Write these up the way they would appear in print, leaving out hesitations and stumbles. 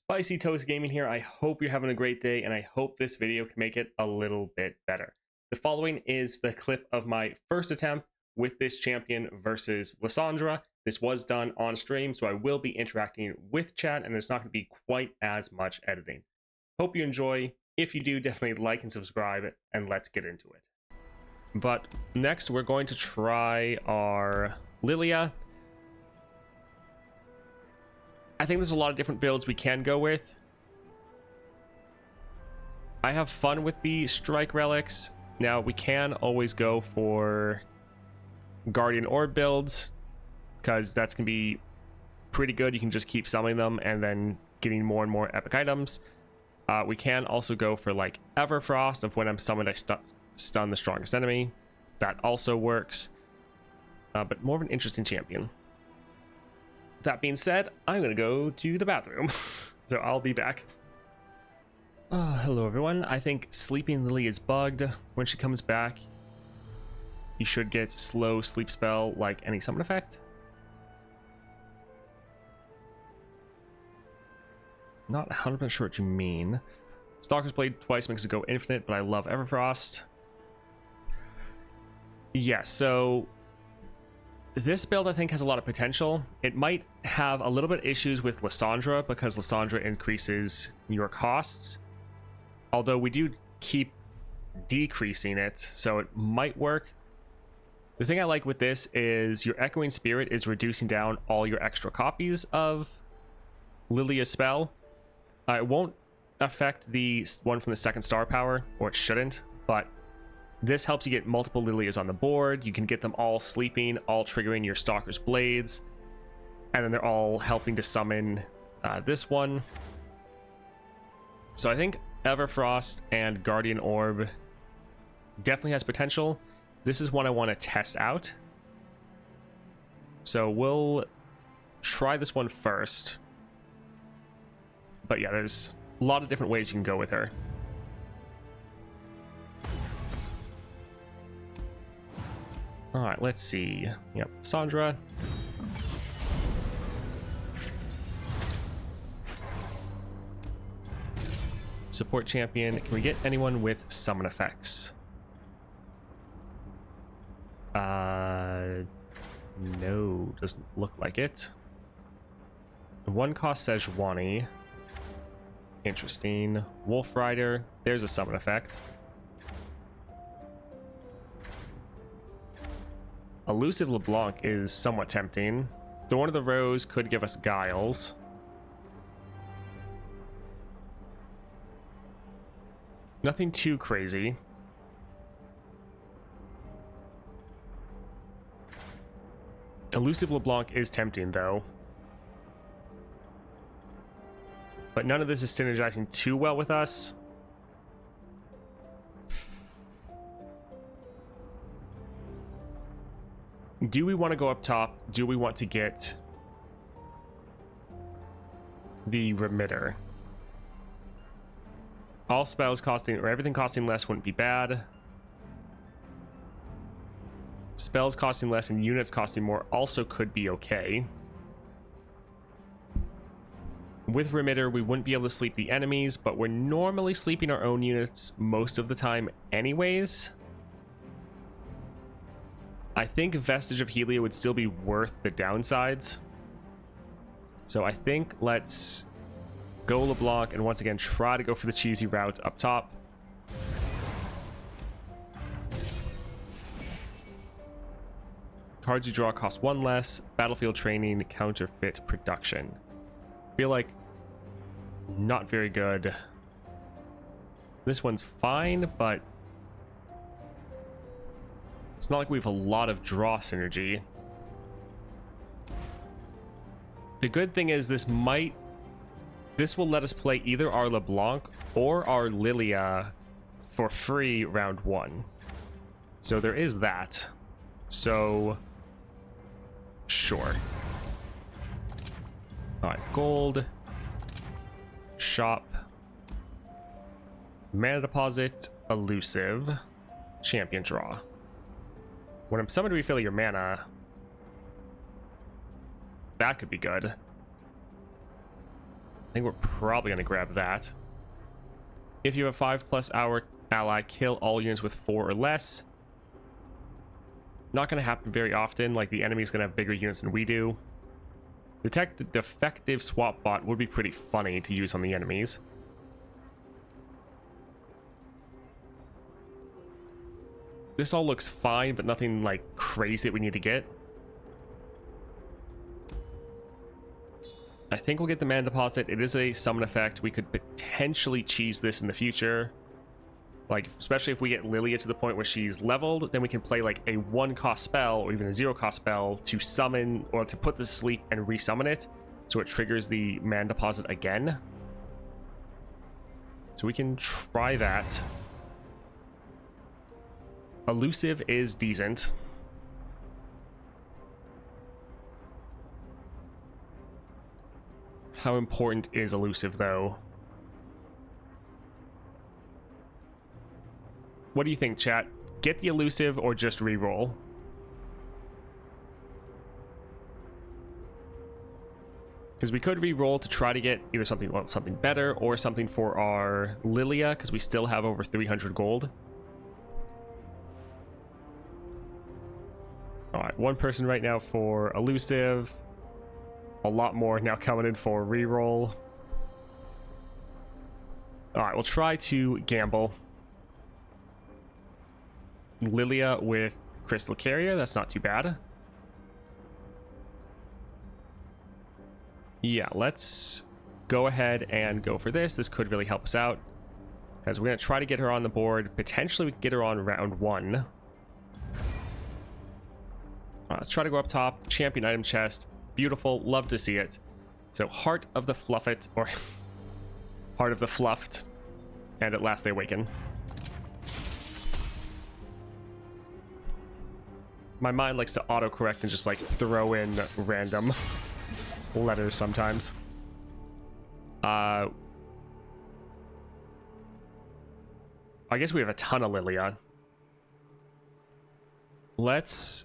Spicy Toast Gaming here. I hope you're having a great day, and I hope this video can make it a little bit better. The following is the clip of my first attempt with this champion versus Lissandra. This was done on stream, so I will be interacting with chat, and there's not going to be quite as much editing. Hope you enjoy. If you do, definitely like and subscribe, and let's get into it. But next, we're going to try our Lillia. I think there's a lot of different builds we can go with. I have fun with the strike relics. Now, we can always go for Guardian Orb builds, because that's going to be pretty good. You can just keep summoning them and then getting more and more epic items. We can also go for like Everfrost of when I'm summoned, I stun the strongest enemy. That also works. But more of an interesting champion. That being said, I'm going to go to the bathroom. So I'll be back. Hello everyone. I think Sleeping Lily is bugged. When she comes back, you should get slow sleep spell like any summon effect. Not 100% sure what you mean. Stalker's Blade twice makes it go infinite, but I love Everfrost. Yeah, so this build I think has a lot of potential. It might have a little bit issues with Lissandra because Lissandra increases your costs. Although we do keep decreasing it, so it might work. The thing I like with this is your Echoing Spirit is reducing down all your extra copies of Lillia's spell. It won't affect the one from the second star power, or it shouldn't, but this helps you get multiple Lillias on the board. You can get them all sleeping, all triggering your Stalker's Blades, and then they're all helping to summon this one. So I think Everfrost and Guardian Orb definitely has potential. This is one I want to test out. So we'll try this one first. But yeah, there's a lot of different ways you can go with her. All right, let's see. Yep, Sandra. Support champion. Can we get anyone with summon effects? No, doesn't look like it. One cost Sejuani. Interesting. Wolf Rider. There's a summon effect. Elusive LeBlanc is somewhat tempting. Thorn of the Rose could give us Guiles. Nothing too crazy. Elusive LeBlanc is tempting, though. But none of this is synergizing too well with us. Do we want to go up top? Do we want to get the Remitter? All spells costing, or everything costing less wouldn't be bad. Spells costing less and units costing more also could be okay. With Remitter, we wouldn't be able to sleep the enemies, but we're normally sleeping our own units most of the time anyways. I think Vestige of Helia would still be worth the downsides. So I think let's go LeBlanc and once again try to go for the cheesy route up top. Cards you draw cost one less. Battlefield training, counterfeit production. Feel like not very good. This one's fine, but it's not like we have a lot of draw synergy. The good thing is this will let us play either our LeBlanc or our Lillia for free round one. So there is that. So sure. All right, gold, shop, mana deposit, elusive, champion draw. When I'm summoned to refill your mana, that could be good. think we're probably going to grab that. If you have a 5+ hour ally, kill all units with 4 or less. Not going to happen very often. Like, the enemy's going to have bigger units than we do. Detect the defective swap bot would be pretty funny to use on the enemies. This all looks fine, but nothing like crazy that we need to get. I think we'll get the mana deposit. It is a summon effect. We could potentially cheese this in the future. Like, especially if we get Lillia to the point where she's leveled, then we can play like a 1-cost spell or even a 0-cost spell to summon or to put this to sleep and resummon it. So it triggers the mana deposit again. So we can try that. Elusive is decent. How important is elusive, though? What do you think, chat? Get the elusive or just reroll? Because we could re-roll to try to get either something, well, something better or something for our Lillia, because we still have over 300 gold. Alright, one person right now for elusive. A lot more now coming in for re-roll. Alright, we'll try to gamble. Lillia with Crystal Carrier, that's not too bad. Yeah, let's go ahead and go for this. This could really help us out, because we're going to try to get her on the board. Potentially we can get her on round 1. Let's try to go up top. Champion item chest. Beautiful. Love to see it. So Heart of the Fluffet, or Heart of the Fluffed, and at last they awaken. My mind likes to autocorrect and just like throw in random letters sometimes. I guess we have a ton of Lillia. Let's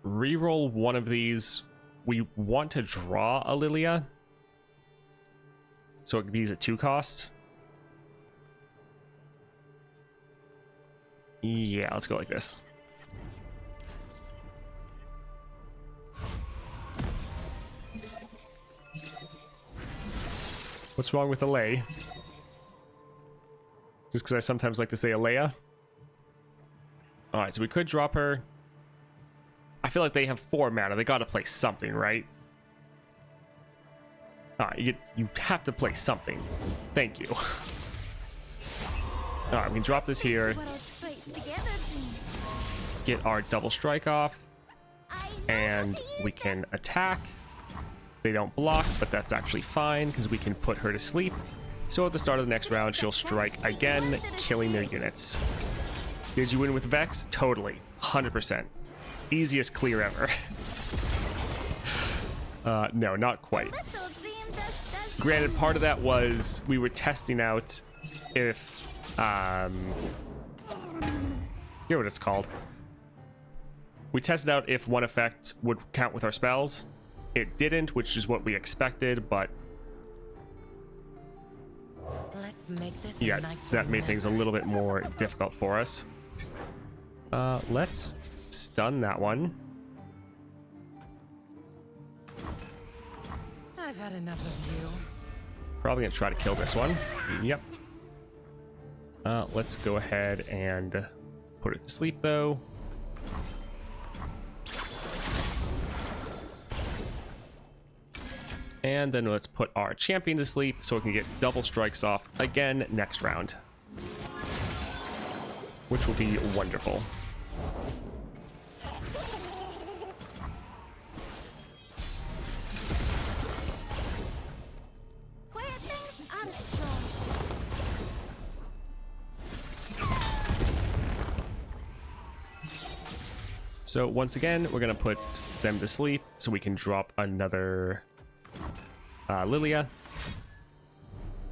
reroll one of these. We want to draw a Lillia, so it could be a 2-cost. Yeah, let's go like this. What's wrong with Alea? Just because I sometimes like to say Alea. Alright, so we could drop her. I feel like they have 4 mana. They gotta play something, right? Alright, you have to play something. Thank you. Alright, we can drop this here. Get our double strike off. And we can attack. They don't block, but that's actually fine because we can put her to sleep. So at the start of the next round, she'll strike again, killing their units. Did you win with Vex? Totally. 100%. Easiest clear ever. No, not quite. Granted, part of that was we were testing out if... hear what it's called. We tested out if one effect would count with our spells. It didn't, which is what we expected, but let's make this yeah, that made things a little bit more difficult for us. Let's stun that one. I've had enough of you. Probably gonna try to kill this one. Yep. Let's go ahead and put it to sleep, though. And then let's put our champion to sleep so we can get double strikes off again next round. Which will be wonderful. So once again, we're going to put them to sleep so we can drop another... Lillia,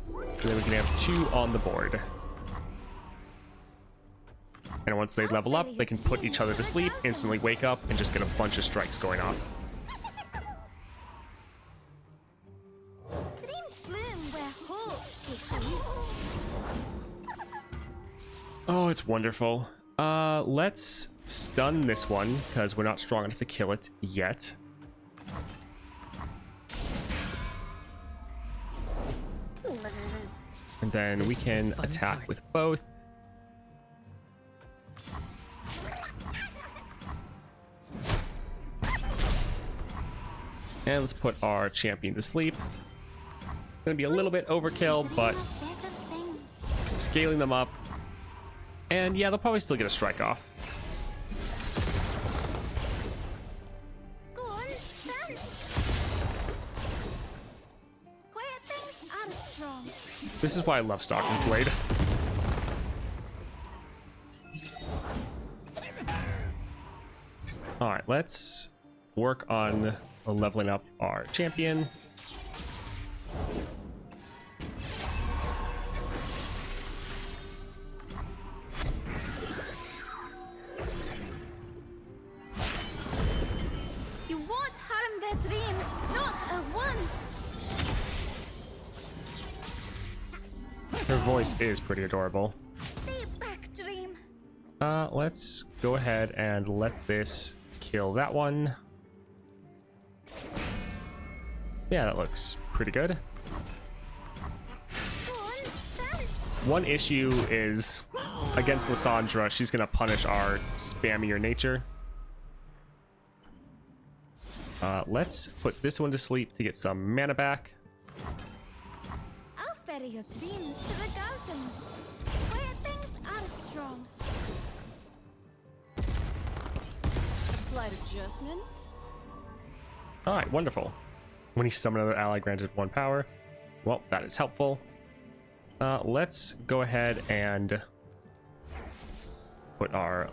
and then we can have 2 on the board. And once they level up, they can put each other to sleep, instantly wake up, and just get a bunch of strikes going off. Dreams bloom Oh, it's wonderful. Let's stun this one because we're not strong enough to kill it yet. And then we can attack with both. And let's put our champion to sleep. Gonna be a little bit overkill, but scaling them up. And yeah, they'll probably still get a strike off. This is why I love Stalker's Blade. Alright, let's work on leveling up our champion. You won't harm their dreams, not a one. Her voice is pretty adorable. Stay back, dream. Let's go ahead and let this kill that one. Yeah, that looks pretty good. One issue is against Lissandra, she's gonna punish our spammier nature. Let's put this one to sleep to get some mana back. I'll ferry your dreams to the garden, where things are strong. A slight adjustment. Alright, wonderful. When you summon another ally granted 1 power. Well, that is helpful. Let's go ahead and put our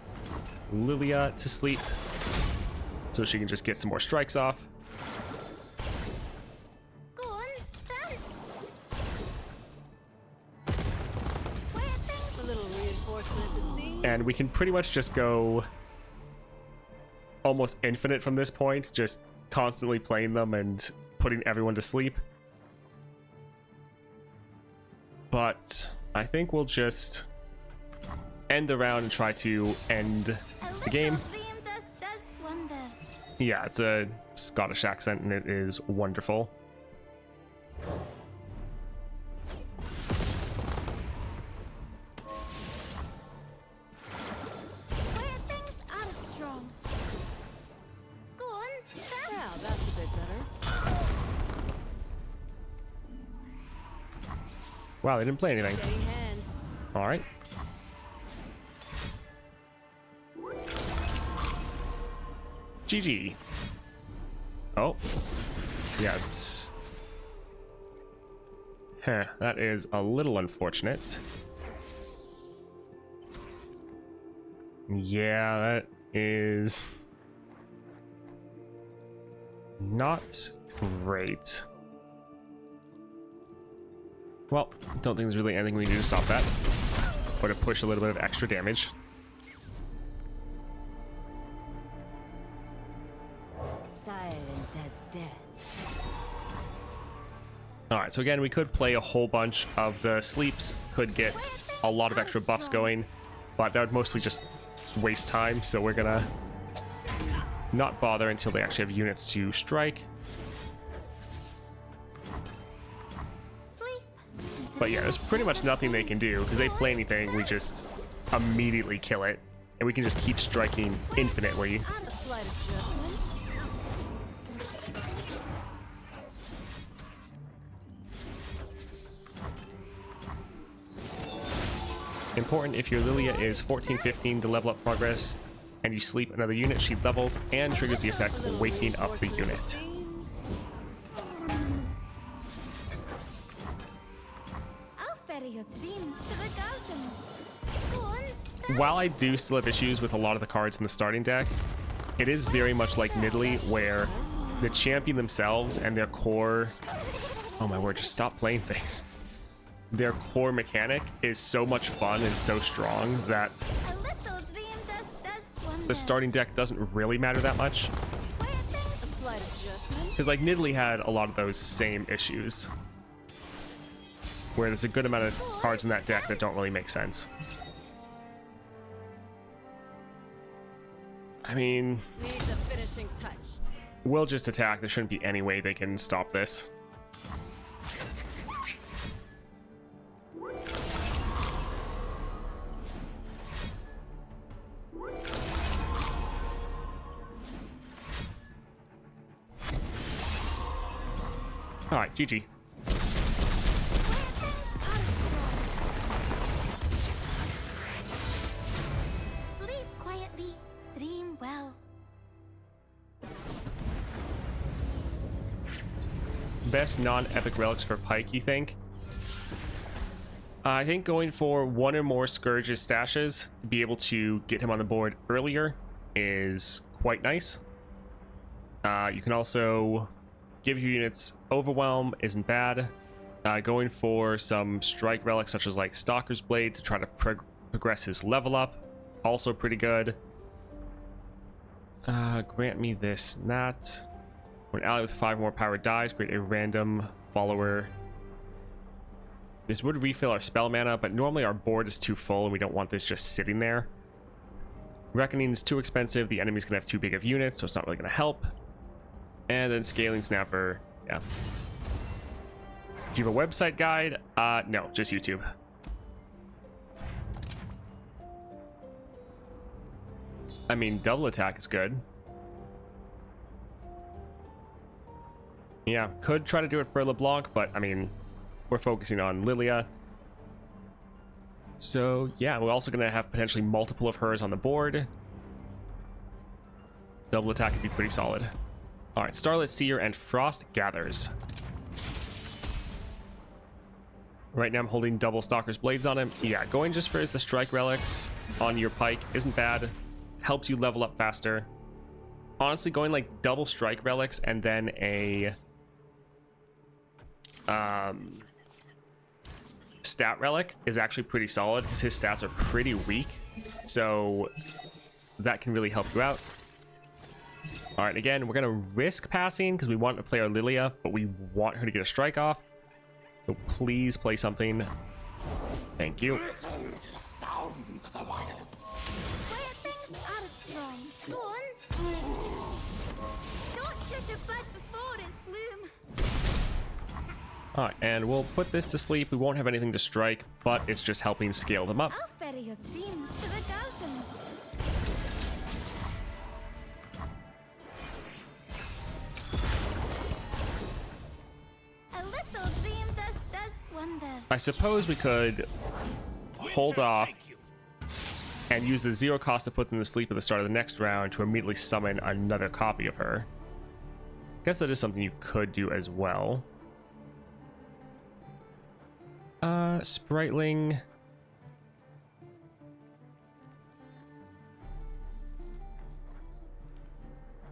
Lillia to sleep so she can just get some more strikes off. Go on, dance. Where things a little reinforcement to see. And we can pretty much just go almost infinite from this point, just constantly playing them and putting everyone to sleep. But I think we'll just end the round and try to end the game. Dream does wonders. Yeah, it's a Scottish accent and it is wonderful. Where things are strong. Go on, dance. Well, that's a bit better. Wow, they didn't play anything. Steady hands. All right. GG. Oh. Yeah, it's... Huh, that is a little unfortunate. Yeah, that is... not great. Well, don't think there's really anything we can do to stop that. Or to push a little bit of extra damage. Silent as death. Alright, so again, we could play a whole bunch of the sleeps, could get a lot of extra buffs going, but that would mostly just waste time, so we're gonna not bother until they actually have units to strike. Sleep. But yeah, there's pretty much nothing they can do, because if they play anything, we just immediately kill it, and we can just keep striking infinitely. And a slight adjustment. Important, if your Lillia is 14-15 to level up progress, and you sleep another unit, she doubles and triggers the effect of waking up the unit. I'll ferry your dreams to the garden. Go on. While I do still have issues with a lot of the cards in the starting deck, it is very much like Nidalee, where the champion themselves and their core... Oh my word, just stop playing things. Their core mechanic is so much fun and so strong that A little dream does wonders. the starting deck doesn't really matter that much. Where things a slight adjustment. Because like Nidalee had a lot of those same issues, where there's a good amount of cards in that deck that don't really make sense. I mean, Needs a finishing touch. we'll just attack. There shouldn't be any way they can stop this. Alright, GG. Sleep quietly, dream well. Best non-epic relics for Pike, you think? I think going for one or more Scourge's stashes to be able to get him on the board earlier is quite nice. You can also give your units Overwhelm, isn't bad. Going for some strike relics such as like Stalker's Blade to try to progress his level up, also pretty good. Grant me this and that. When an ally with 5 more power dies, create a random follower. This would refill our spell mana, but normally our board is too full and we don't want this just sitting there. Reckoning is too expensive. The enemy's gonna have too big of units, so it's not really gonna help. And then Scaling Snapper, yeah. Do you have a website guide? No, just YouTube. I mean, double attack is good. Yeah, could try to do it for LeBlanc, but I mean, we're focusing on Lillia. So yeah, we're also going to have potentially multiple of hers on the board. Double attack would be pretty solid. All right, Starlit Seer and Frost Gathers. Right now I'm holding double Stalker's Blades on him. Yeah, going just for the strike relics on your Pike isn't bad. Helps you level up faster. Honestly, going like double strike relics and then a stat relic is actually pretty solid because his stats are pretty weak. So that can really help you out. All right, again, we're going to risk passing because we want to play our Lillia, but we want her to get a strike off. So please play something. Thank you. Sounds of the wilds. Where things are strong. Go on. Don't judge a bud before its bloom. All right, and we'll put this to sleep. We won't have anything to strike, but it's just helping scale them up. I'll ferry your dreams to the garden. A little dream does wonders. I suppose we could hold off and use the 0 cost to put them to sleep at the start of the next round to immediately summon another copy of her. Guess that is something you could do as well. Spriteling.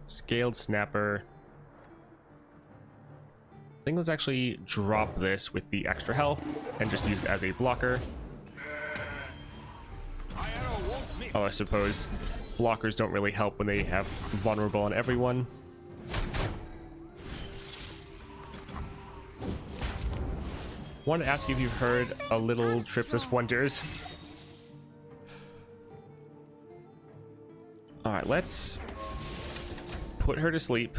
Scaled Snapper. I think let's actually drop this with the extra health and just use it as a blocker. Oh, I suppose blockers don't really help when they have vulnerable on everyone. Wanted to ask you if you've heard A Little Triptus Wonders. Alright, let's put her to sleep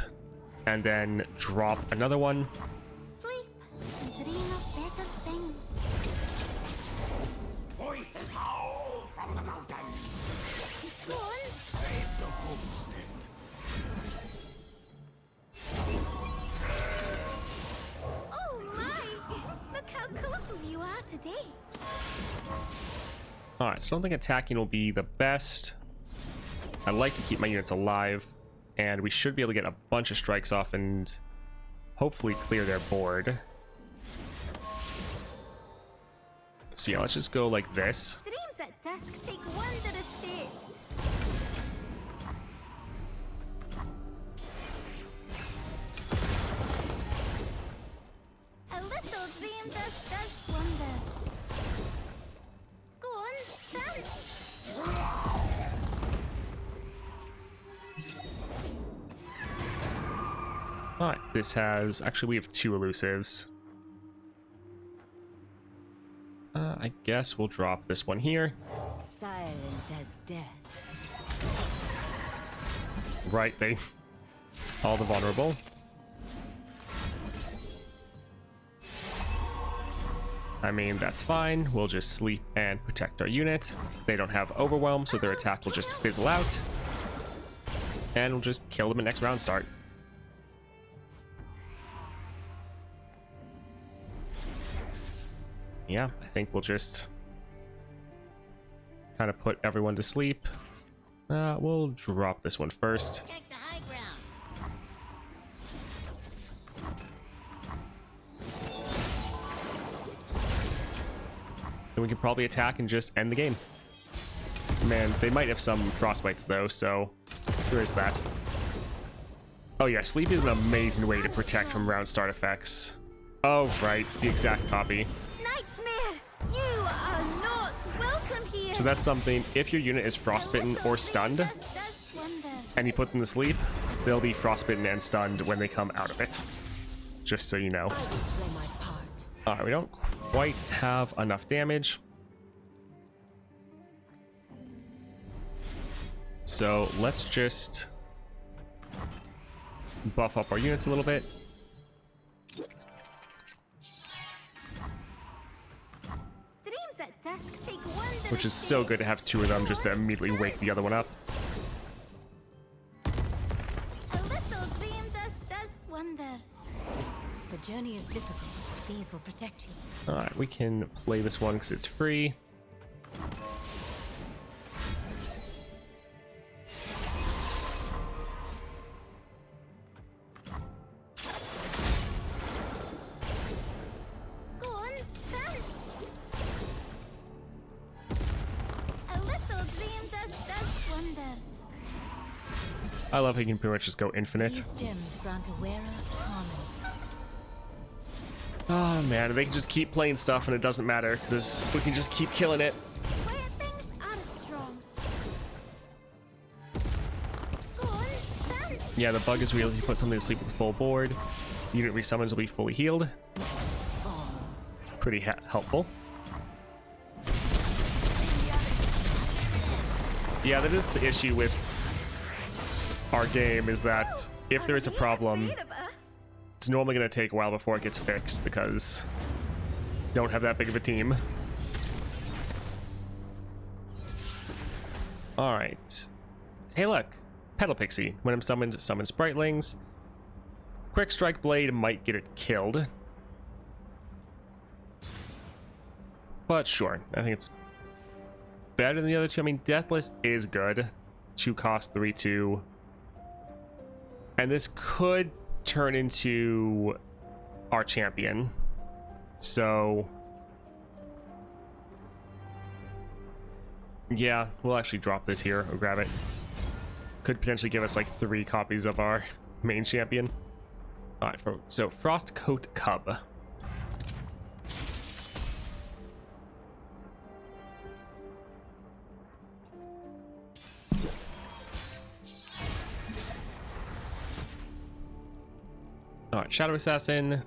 and then drop another one. Sleep and dream of better things. Voices howl from the mountains. Go on. Save the homestead. Oh my! Look how colorful you are today. Alright, so I don't think attacking will be the best. I like to keep my units alive, and we should be able to get a bunch of strikes off and hopefully clear their board. So yeah, let's just go like this. Dreams at dusk take wondrous shapes. A little dream does wonders. Go on, dance. Alright, this has... Actually, we have 2 elusives. I guess we'll drop this one here. Silent as death. Right, all the vulnerable. I mean, that's fine. We'll just sleep and protect our unit. They don't have overwhelm, so their attack will just fizzle out. And we'll just kill them at next round start. Yeah, I think we'll just kind of put everyone to sleep. We'll drop this one first. Protect the high ground. Then we can probably attack and just end the game. Man, they might have some frostbites though, so there is that. Oh yeah, sleep is an amazing way to protect from round start effects. Oh right, the exact copy. Nightmare, you are not welcome here. So that's something, if your unit is frostbitten or stunned, Does wonders. and you put them to sleep, they'll be frostbitten and stunned when they come out of it. Just so you know. I will play my part. Alright, we don't quite have enough damage. So let's just buff up our units a little bit. Dreams at dusk take wondrous Which is so good to have two of them just to immediately wake the other one up. A little dream does wonders. The journey is difficult. These will protect you. Alright, we can play this one because it's free. Go on, dance. A little dream does wonders. I love how you can pretty much just go infinite. These gems grant a wearer harmony. Oh man, they can just keep playing stuff and it doesn't matter because we can just keep killing it. Where things are strong. Go on, dance. Yeah, the bug is real. If you put something to sleep with a full board, unit resummons will be fully healed. Falls. Pretty helpful. Yeah, that is the issue with our game, is that if there is a problem, Afraid of us? it's normally going to take a while before it gets fixed because don't have that big of a team. All right. Hey, look, Petal Pixie. When I'm summoned, summon Spritlings. Quick Strike Blade might get it killed, but sure, I think it's better than the other two. I mean, Deathless is good. 2 cost, 3/2, and this could turn into our champion. So yeah, we'll actually drop this here or grab it. Could potentially give us like 3 copies of our main champion. All right, so Frostcoat Cub. All right, Shadow Assassin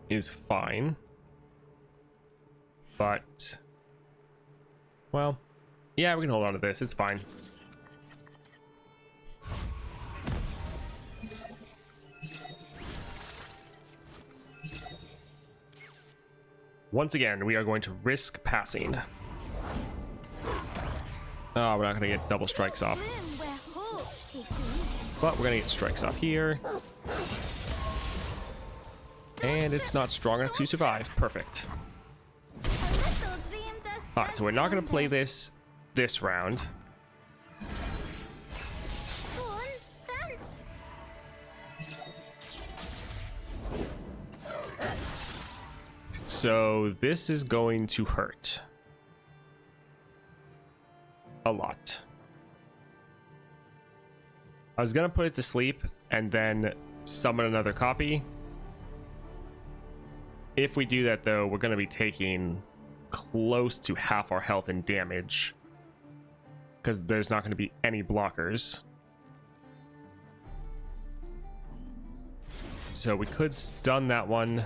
is fine, but well, yeah, we can hold on to this. It's fine. Once again, we are going to risk passing. Oh, we're not going to get double strikes off. Bloom where hope takes root. But we're going to get strikes off here. And it's not strong enough to survive. Perfect. A little dream does Alright, so we're not going to play wonders. this round. Go on, dance. So this is going to hurt a lot. I was going to put it to sleep and then summon another copy. If we do that, though, we're going to be taking close to half our health and damage because there's not going to be any blockers. So we could stun that one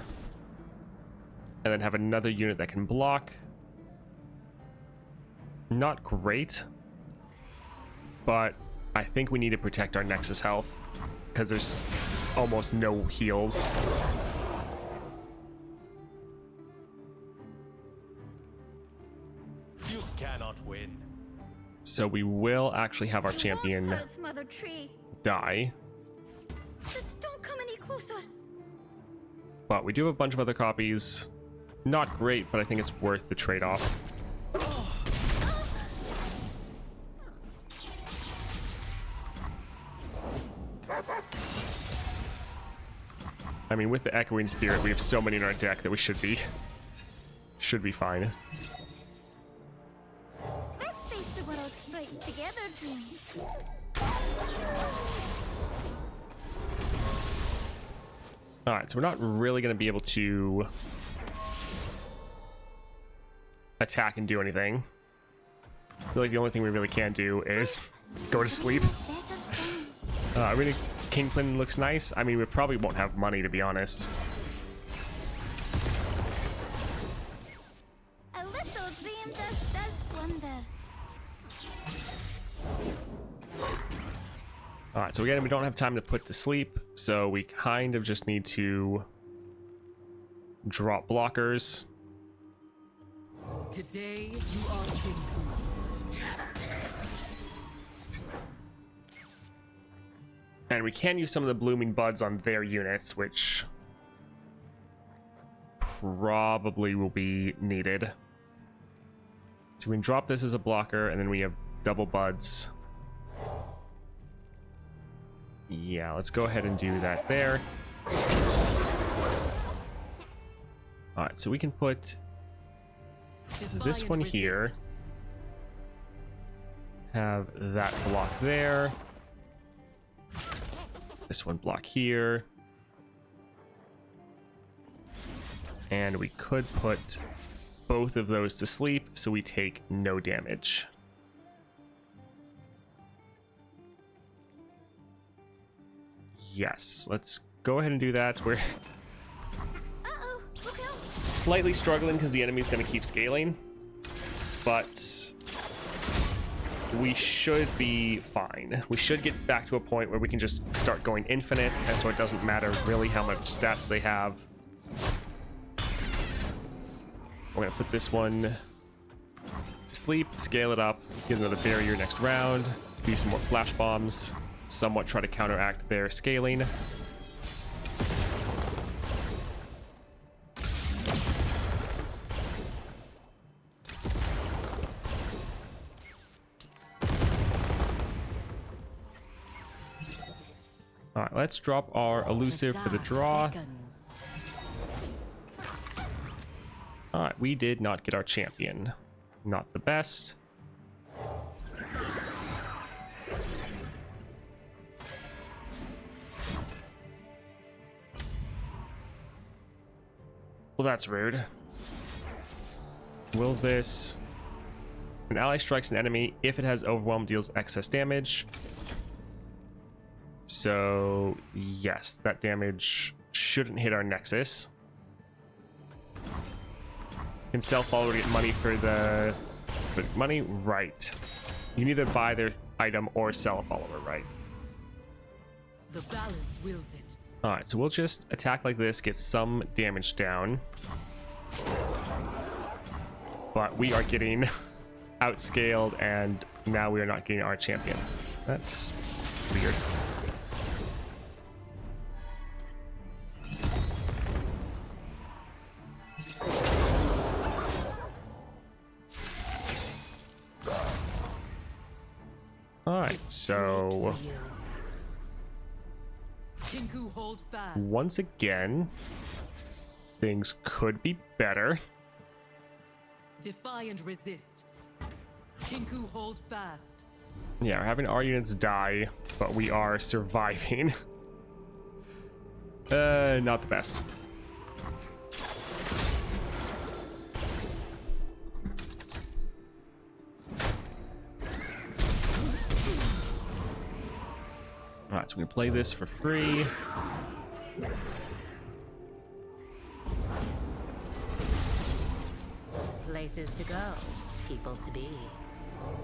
and then have another unit that can block. Not great, but I think we need to protect our Nexus health because there's almost no heals. You cannot win. So we will actually have our champion Won't hurt Mother Tree. die. Don't come any closer. But we do have a bunch of other copies. Not great, but I think it's worth the trade-off. I mean, with the Echoing Spirit, we have so many in our deck that we should be fine. Let's face the world straight together, dreams. Alright, so we're not really going to be able to attack and do anything. I feel like the only thing we really can do is go to sleep. I mean, Kingpin looks nice. I mean, we probably won't have money, to be honest. A little dream does wonders. Alright, so again, we don't have time to put to sleep, so we kind of just need to drop blockers. Today you are king. And we can use some of the blooming buds on their units, which probably will be needed. So we can drop this as a blocker, and then we have double buds. Yeah, let's go ahead and do that there. Alright, so we can put this one here. Have that block there. This one block here. And we could put both of those to sleep so we take no damage. Yes, let's go ahead and do that. We're Uh-oh, look out. slightly struggling because the enemy's going to keep scaling, but we should be fine. We should get back to a point where we can just start going infinite, and so it doesn't matter really how much stats they have. We're going to put this one to sleep, scale it up, get another barrier next round, do some more flash bombs, somewhat try to counteract their scaling. Alright, let's drop our elusive for the draw. Alright, we did not get our champion. Not the best. Well, that's rude. Will this... An ally strikes an enemy. If it has overwhelm, deals excess damage. So, yes, that damage shouldn't hit our Nexus. Can sell follower to get money for the... But money? Right. You can either buy their item or sell a follower, right? The balance wills it. Alright, so we'll just attack like this, get some damage down. But we are getting outscaled, and now we are not getting our champion. That's weird. Alright, so Kinku, hold fast. once again, things could be better. Defy and resist. Kinku, hold fast. Yeah, we're having our units die, but we are surviving. Not the best. Alright, so we can play this for free. Places to go, people to be.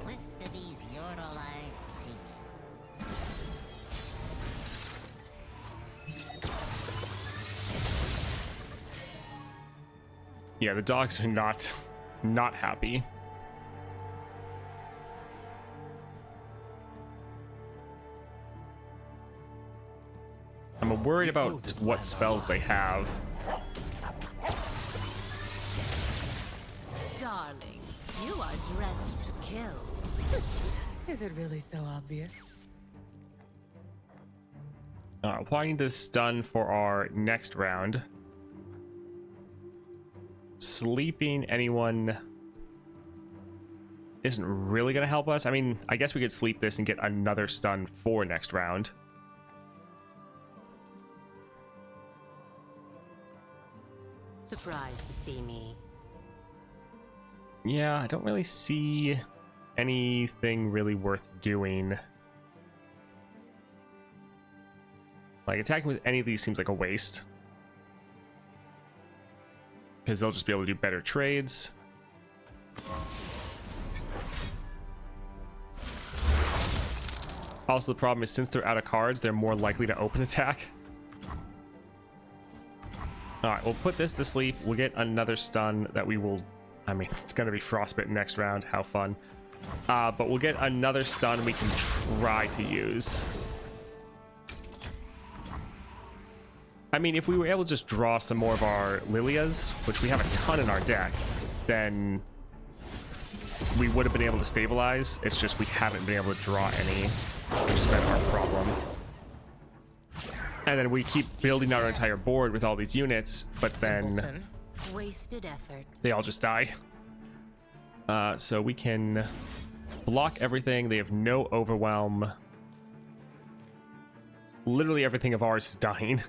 With the bees, Yordle, I see. Yeah, the dogs are not happy. I'm worried about what spells they have. Darling, you are dressed to kill. Is it really so obvious? We'll probably need this done for our next round. Sleeping anyone isn't really going to help us. I mean, I guess we could sleep this and get another stun for next round. Surprised to see me. Yeah, I don't really see anything really worth doing. Like, attacking with any of these seems like a waste. Because they'll just be able to do better trades. Also, the problem is since they're out of cards, they're more likely to open attack. Alright, we'll put this to sleep. We'll get another stun that we will... I mean, it's going to be Frostbitten next round. How fun. But we'll get another stun we can try to use. I mean, if we were able to just draw some more of our Lillias, which we have a ton in our deck, then we would have been able to stabilize. It's just we haven't been able to draw any, which has been our problem. And then we keep building our entire board with all these units, but then Wasted effort. they all just die. So we can block everything. They have no overwhelm. Literally everything of ours is dying.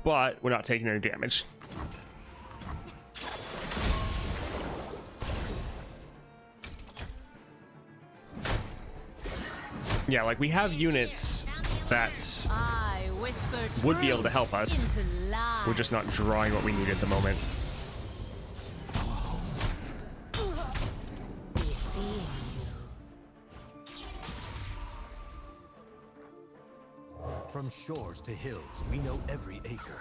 But we're not taking any damage. Yeah, like we have units that would be able to help us. We're just not drawing what we need at the moment. From shores to hills, we know every acre.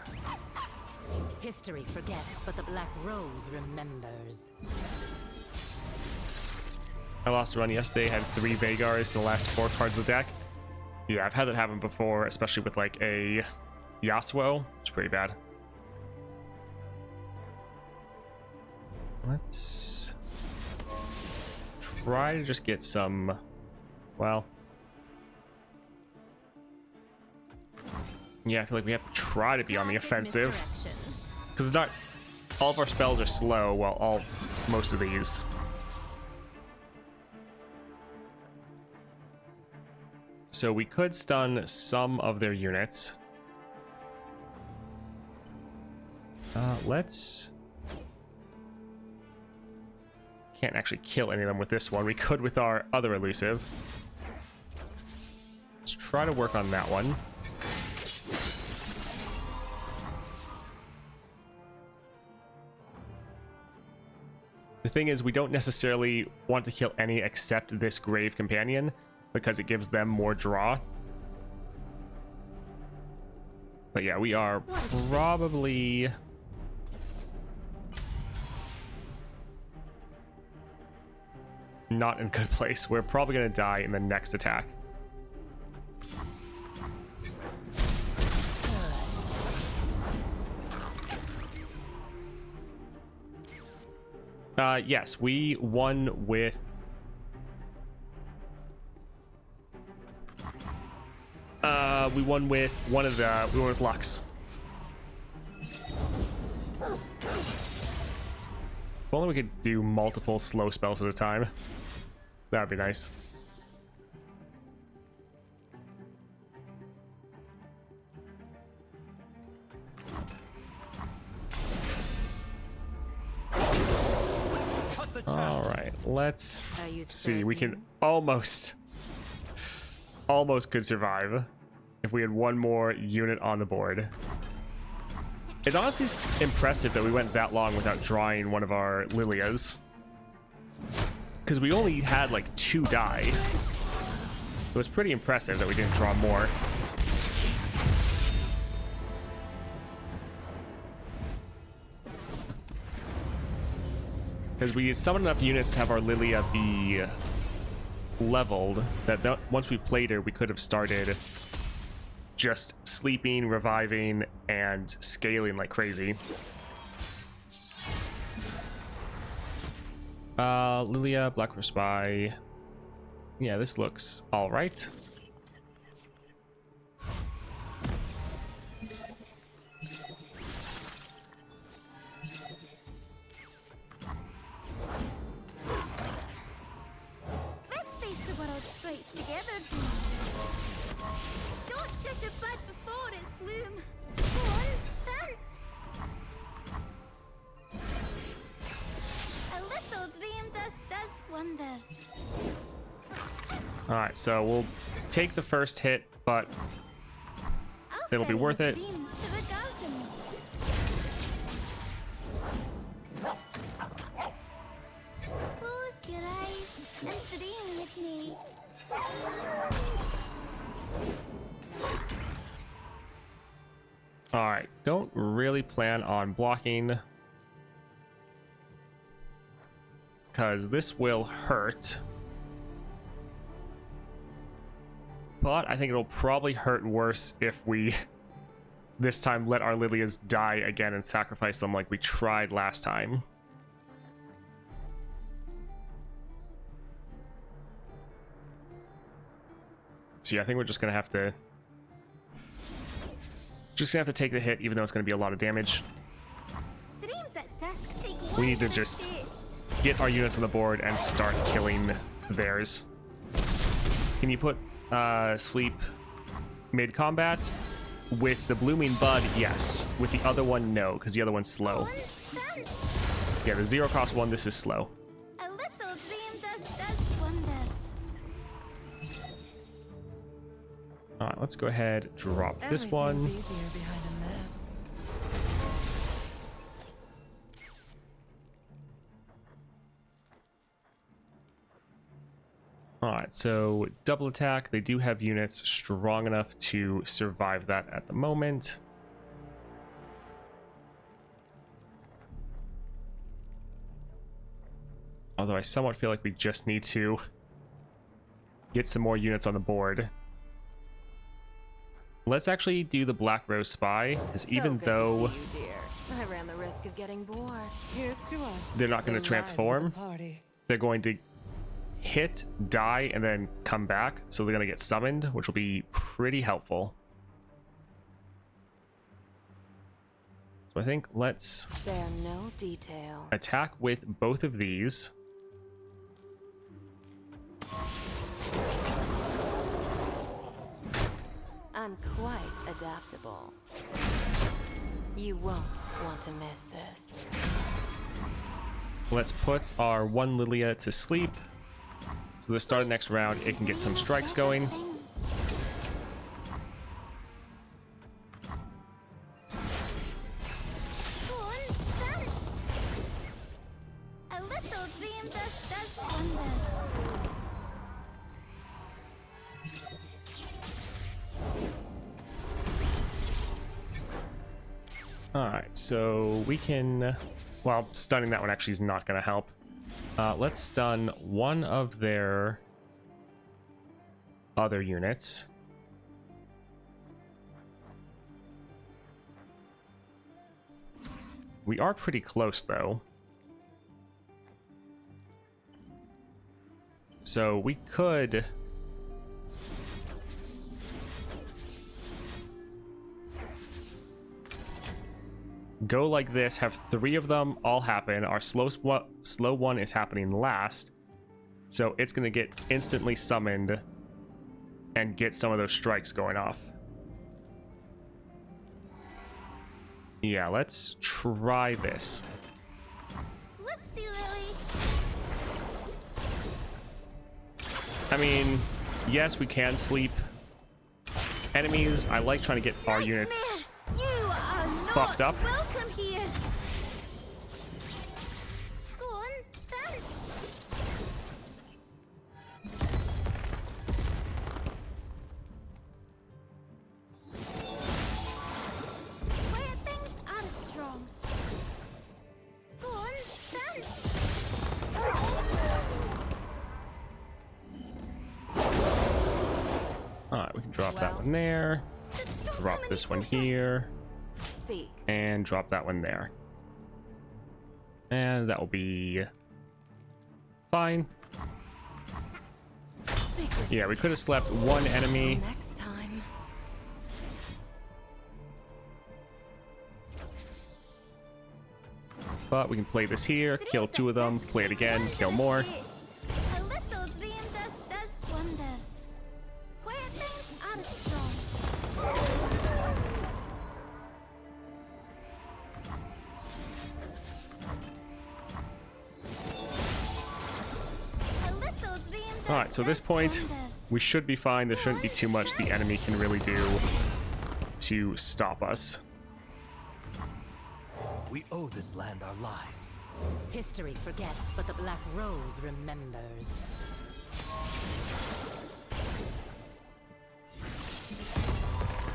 History forgets, but the Black Rose remembers. I lost a run yesterday, had 3 Vagars in the last 4 cards of the deck. Yeah, I've had that happen before, especially with like a Yasuo. It's pretty bad. Let's try to just get some, well, yeah, I feel like we have to try to be on the offensive. Because not all of our spells are slow, well, most of these. So we could stun some of their units. Let's... Can't actually kill any of them with this one. We could with our other elusive. Let's try to work on that one. The thing is, we don't necessarily want to kill any except this Grave Companion, because it gives them more draw. But yeah, we are probably... not in a good place. We're probably going to die in the next attack. Yes, we won with... we won with Lux. If only we could do multiple slow spells at a time. That would be nice. All right, let's see. We can almost could survive if we had one more unit on the board. It's honestly impressive that we went that long without drawing one of our Lillias, because we only had like 2 die. So it's pretty impressive that we didn't draw more. Because we summon enough units to have our Lillia be leveled, that once we played her, we could have started just sleeping, reviving, and scaling like crazy. Lillia, Black Horse Spy. Yeah, this looks all right. Let's face the world straight together, dear. Don't judge a bud before its bloom. Go on, dance. A little dream does wonders. All right, so we'll take the first hit, but I'll it'll be ferry worth it. dreams to the garden. Close your eyes and dream with me. All right, don't really plan on blocking, because this will hurt. But I think it'll probably hurt worse if we this time let our Lillias die again and sacrifice them like we tried last time. So yeah, I think we're just gonna have to take the hit, even though it's gonna be a lot of damage. Dreams at dusk take We need to wondrous just shapes. get our units on the board and start killing theirs. Can you put sleep mid-combat? With the blooming bud, yes. With the other one, no, because the other one's slow. One dance. Yeah, the 0-cost one, this is slow. A little dream does wonders. Alright, let's go ahead, drop this one. Everything's easier behind a mask. Alright, so double attack. They do have units strong enough to survive that at the moment. Although I somewhat feel like we just need to get some more units on the board. Let's actually do the Black Rose Spy, because even though you, dear. I ran the risk of getting bored. Here's to us. they're not going The to lives of the transform, party. they're going to hit, die, and then come back. So they're going to get summoned, which will be pretty helpful. So I think let's Spare no detail. attack with both of these. I'm quite adaptable. You won't want to miss this. Let's put our one Lillia to sleep. So the start of next round, it can get some strikes going. Go on, dance. A little dream does wonders. Alright, so we can... Well, stunning that one actually is not going to help. Let's stun one of their other units. We are pretty close, though. So we could... go like this, have 3 of them all happen. Our slow one is happening last, so it's going to get instantly summoned and get some of those strikes going off. Yeah, let's try this. Whoopsie, Lily. I mean, yes, we can sleep enemies. I like trying to get our units You are not fucked up. welcome here. Go on, dance. Where things are strong. Go on, dance. drop that one there. Drop this one here. Speak. And drop that one there. And that will be fine. Secrets. Yeah, we could have slept one enemy. Next time. But we can play this here, kill 2 of them, play it again, kill more. A little dream does wonders. Quiet things are strong. A little dream does Alright, so at this point, wonders. we should be fine. There shouldn't be too much the enemy can really do to stop us. We owe this land our lives. History forgets, but the Black Rose remembers.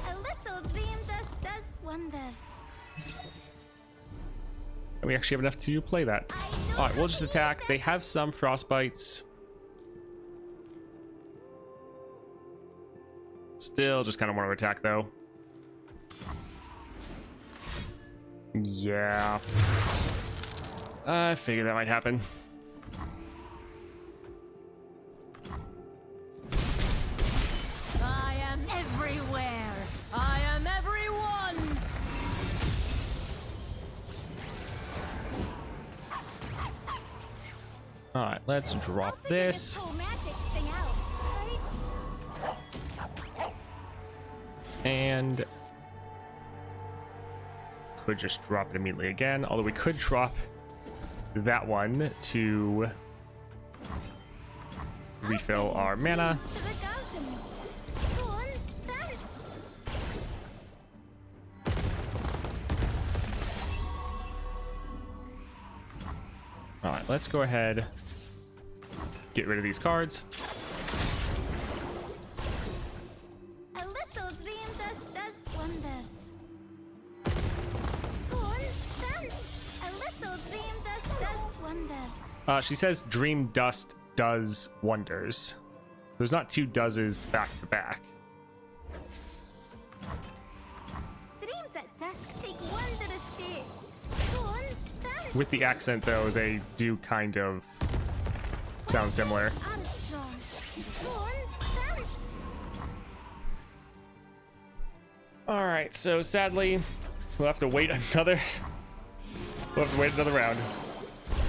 A little dream does wonders. And we actually have enough to play that. Alright, we'll just attack. They have some frostbites. Still just kind of want to attack though. Yeah. I figured that might happen. I am everywhere. I am everyone. Alright, let's drop this. Pull magic thing out. And could just drop it immediately again. Although we could drop that one to refill our mana. To the garden. Go on, dance. Alright, let's go ahead. Get rid of these cards. A little dream does wonders. Go on, dance. A little dream does wonders. She says dream dust does wonders. There's not 2 does back to back. Dreams at dusk take wondrous shapes. Go on, dance. With the accent though, they do kind of sound similar. Armstrong. Go on, dance. Alright, so sadly, we'll have to wait another round.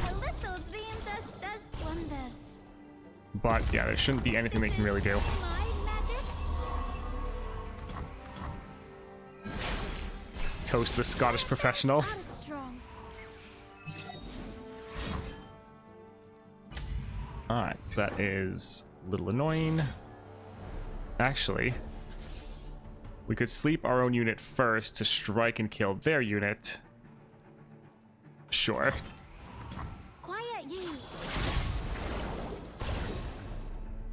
A little dream does wonders. But yeah, there shouldn't be anything they can really do. My magic. Toast the Scottish professional. Armstrong. Alright, that is a little annoying. Actually, we could sleep our own unit first to strike and kill their unit. Sure. Quiet you.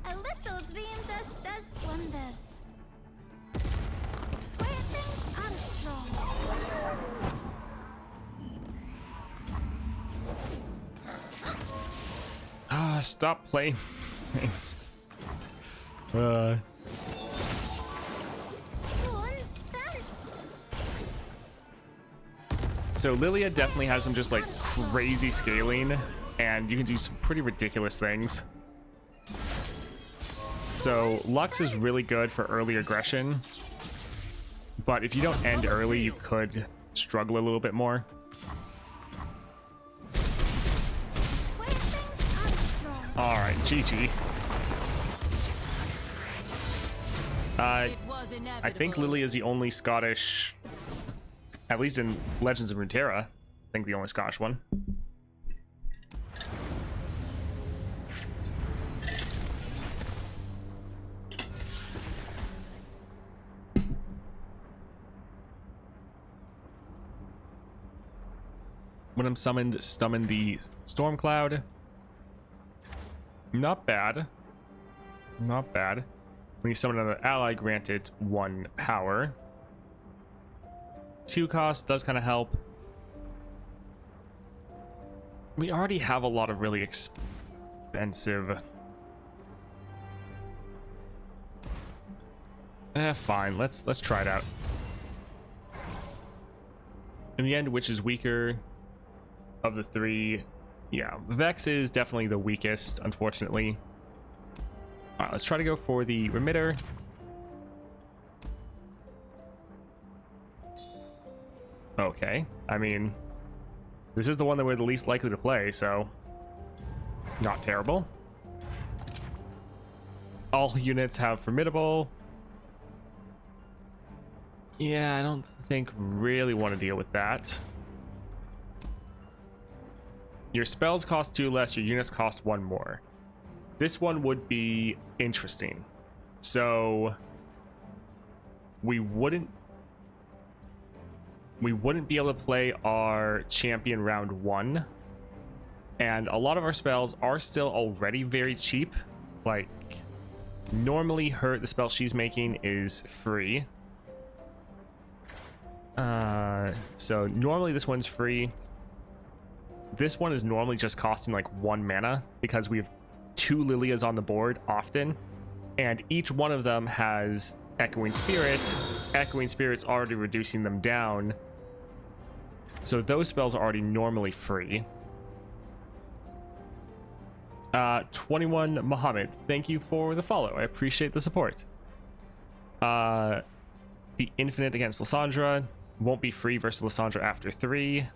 A little dream does wonders. Quiet things Armstrong. Ah, stop playing. Go on, dance. So Lillia definitely has some just like crazy scaling, and you can do some pretty ridiculous things. So Lux is really good for early aggression, but if you don't end early, you could struggle a little bit more. Quiet things Armstrong. All right, GG. It was inevitable. I think Lily is the only Scottish, at least in Legends of Runeterra, I think the only Scottish one. When I'm summoned, summon the Storm Cloud. Not bad. Not bad. When you summon another ally, granted 1 power. 2 cost does kind of help. We already have a lot of really expensive Fine. Let's try it out. In the end, which is weaker of the three? Yeah, Vex is definitely the weakest, unfortunately. All right, let's try to go for the remitter. Okay, I mean, this is the one that we're the least likely to play, so not terrible. All units have formidable. Yeah, I don't think really want to deal with that. Your spells cost 2 less, your units cost 1 more. This one would be interesting. So we wouldn't be able to play our champion round 1. And a lot of our spells are still already very cheap. Like, normally the spell she's making is free. So normally this one's free. This one is normally just costing like 1 mana because we have 2 Lillias on the board often, and each one of them has Echoing Spirit. Echoing Spirit's already reducing them down, so those spells are already normally free. 21 Muhammad, thank you for the follow. I appreciate the support. The Infinite against Lissandra won't be free versus Lissandra after 3.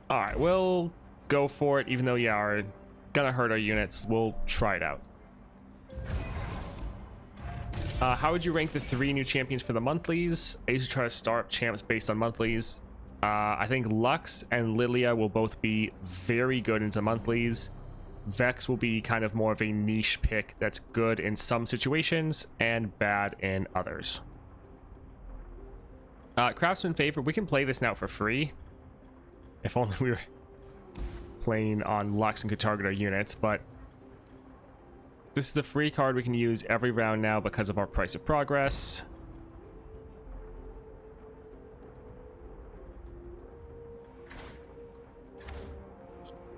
All right, we'll go for it, even though, yeah, we're gonna hurt our units. We'll try it out. How would you rank the 3 new champions for the monthlies? I usually try to start champs based on monthlies. I think Lux and Lillia will both be very good into monthlies. Vex will be kind of more of a niche pick that's good in some situations and bad in others. Craftsman favorite, we can play this now for free. If only we were playing on Lux and could target our units, but this is a free card we can use every round now because of our price of progress.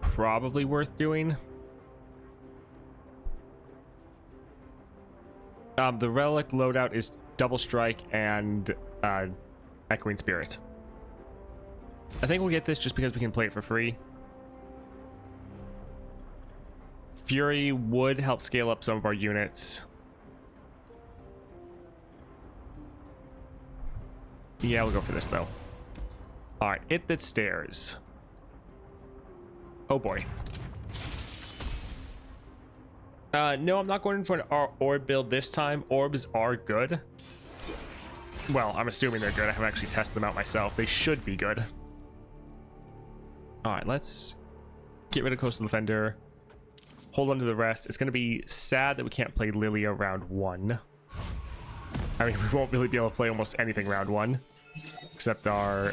Probably worth doing. The relic loadout is double strike and Echoing Spirit. I think we'll get this just because we can play it for free. Fury would help scale up some of our units. Yeah, we'll go for this though. All right, It That Stares. Oh boy. No, I'm not going for an orb build this time. Orbs are good. Well, I'm assuming they're good. I haven't actually tested them out myself. They should be good. All right, let's get rid of Coastal Defender. Hold on to the rest. It's going to be sad that we can't play Lillia round 1. I mean, we won't really be able to play almost anything round 1. Except our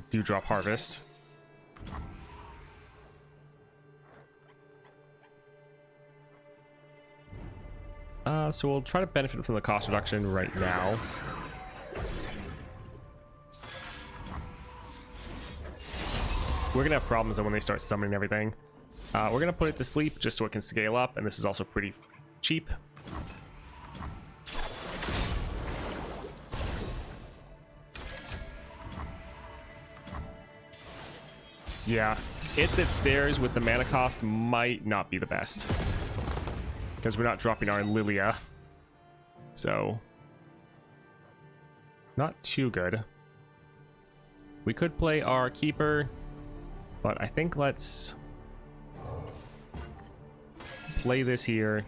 Dewdrop Harvest. So we'll try to benefit from the cost reduction right now. We're gonna have problems when they start summoning everything. We're gonna put it to sleep just so it can scale up, and this is also pretty cheap. Yeah, It That Stares with the mana cost might not be the best, because we're not dropping our Lillia. So, not too good. We could play our Keeper, but I think let's play this here.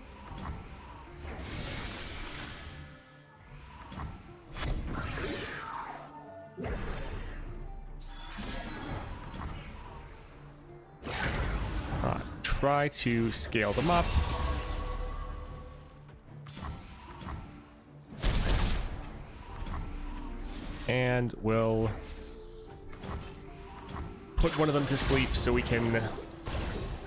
Try to scale them up. And we'll put one of them to sleep so we can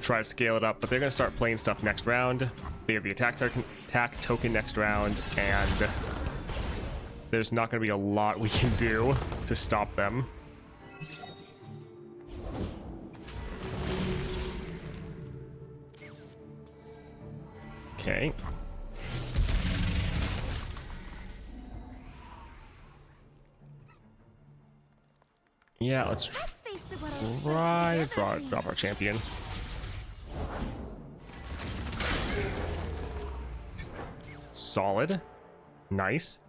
try to scale it up. But they're going to start playing stuff next round. They have the attack token next round, and there's not going to be a lot we can do to stop them. Okay. Yeah, let's face the world. try to drop our champion. Solid. Nice.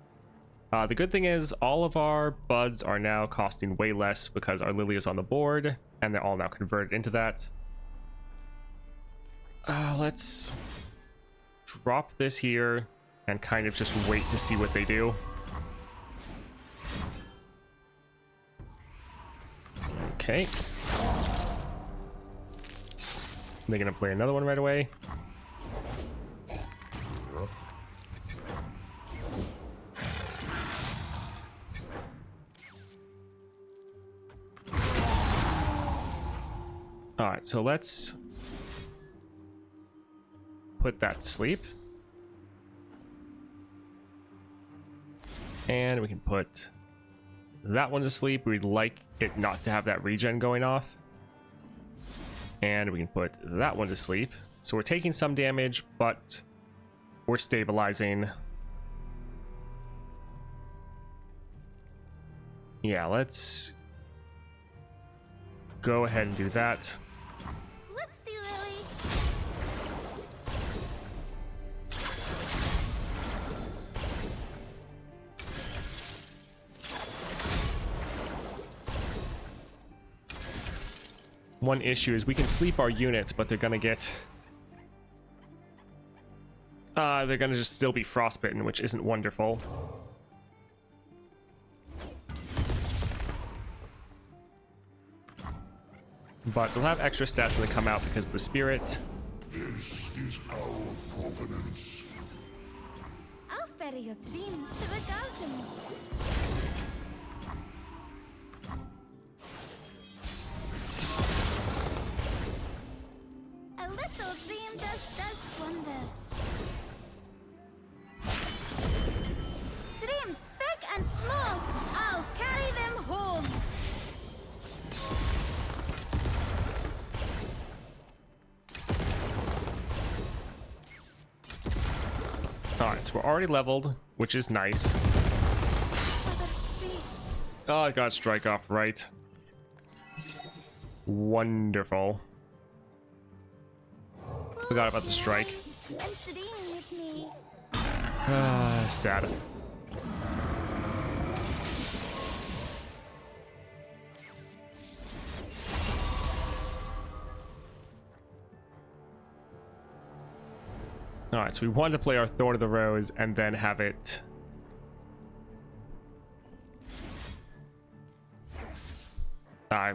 The good thing is all of our buds are now costing way less because our Lillia is on the board, and they're all now converted into that. Let's drop this here and kind of just wait to see what they do. Okay. They're gonna play another one right away. Alright, so let's put that to sleep. And we can put that one to sleep. We'd like it not to have that regen going off. And we can put that one to sleep. So we're taking some damage, but we're stabilizing. Yeah, let's go ahead and do that. Whoopsie, Lily. One issue is we can sleep our units, but they're gonna get... they're gonna just still be frostbitten, which isn't wonderful. But they'll have extra stats when they come out because of the spirit. This is our provenance. I'll ferry your dreams to the garden. A little dream does wonders. Dreams big and small, I'll carry them home. Alright, so we're already leveled, which is nice. Oh, I got strike off right. Wonderful. Forgot about the strike. And dream with me. Sad. Alright, so we wanted to play our Thorn of the Rose and then have it...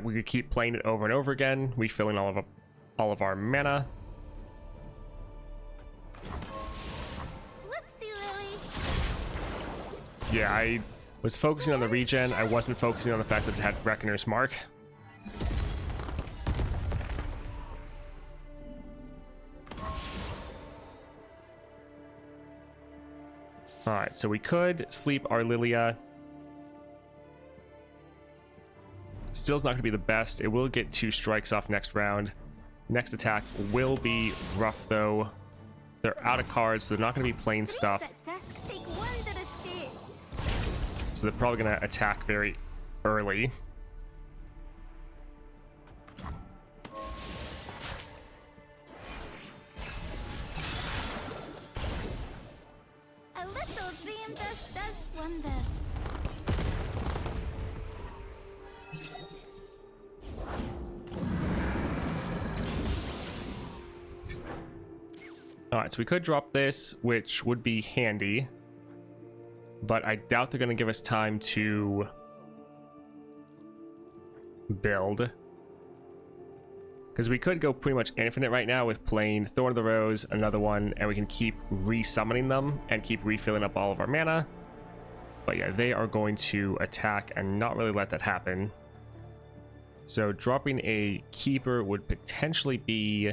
we could keep playing it over and over again, refilling all of our mana. Whoopsie, Lily. Yeah, I was focusing on the regen. I wasn't focusing on the fact that it had Reckoner's Mark. Alright, so we could sleep our Lillia. Still's not going to be the best. It will get 2 strikes off next round. Next attack will be rough, though. They're out of cards, so they're not going to be playing stuff. Dreams at dusk take wondrous shapes. So they're probably going to attack very early. A little dream does wonders. Alright, so we could drop this, which would be handy. But I doubt they're going to give us time to build. Because we could go pretty much infinite right now with playing Thorn of the Rose, another one, and we can keep re-summoning them and keep refilling up all of our mana. But yeah, they are going to attack and not really let that happen. So dropping a Keeper would potentially be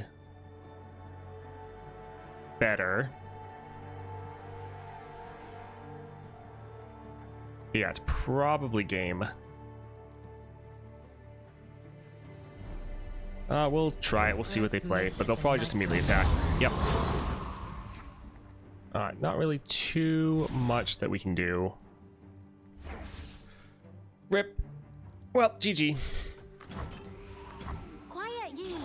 better. Yeah, it's probably game. We'll try it. We'll see what they play, but they'll probably just immediately attack. Yep. Not really too much that we can do. Rip. Well, GG. Quiet, you.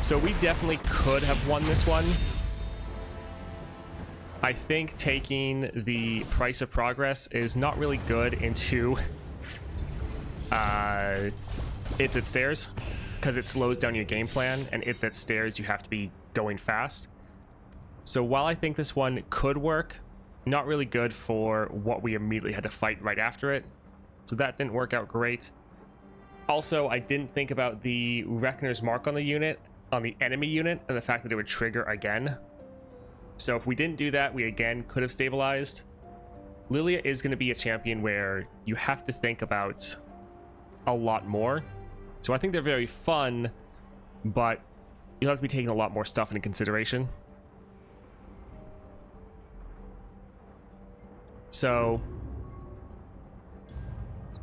So we definitely could have won this one. I think taking the price of progress is not really good into It That Stares, because it slows down your game plan, and It That Stares you have to be going fast. So while I think this one could work, not really good for what we immediately had to fight right after it. So that didn't work out great. Also, I didn't think about the Reckoner's Mark on the unit, on the enemy unit, and the fact that it would trigger again. So if we didn't do that, we again could have stabilized. Lillia is going to be a champion where you have to think about a lot more. So I think they're very fun, but you'll have to be taking a lot more stuff into consideration. So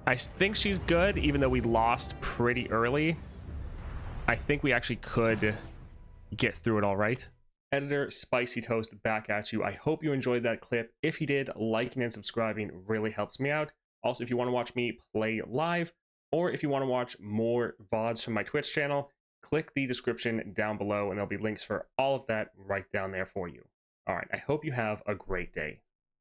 I think she's good, even though we lost pretty early. I think we actually could get through it all right. Editor Spicy Toast back at you. I hope you enjoyed that clip. If you did, liking and subscribing really helps me out. Also, if you want to watch me play live, or if you want to watch more VODs from my Twitch channel, click the description down below and there'll be links for all of that right down there for you. All right, I hope you have a great day.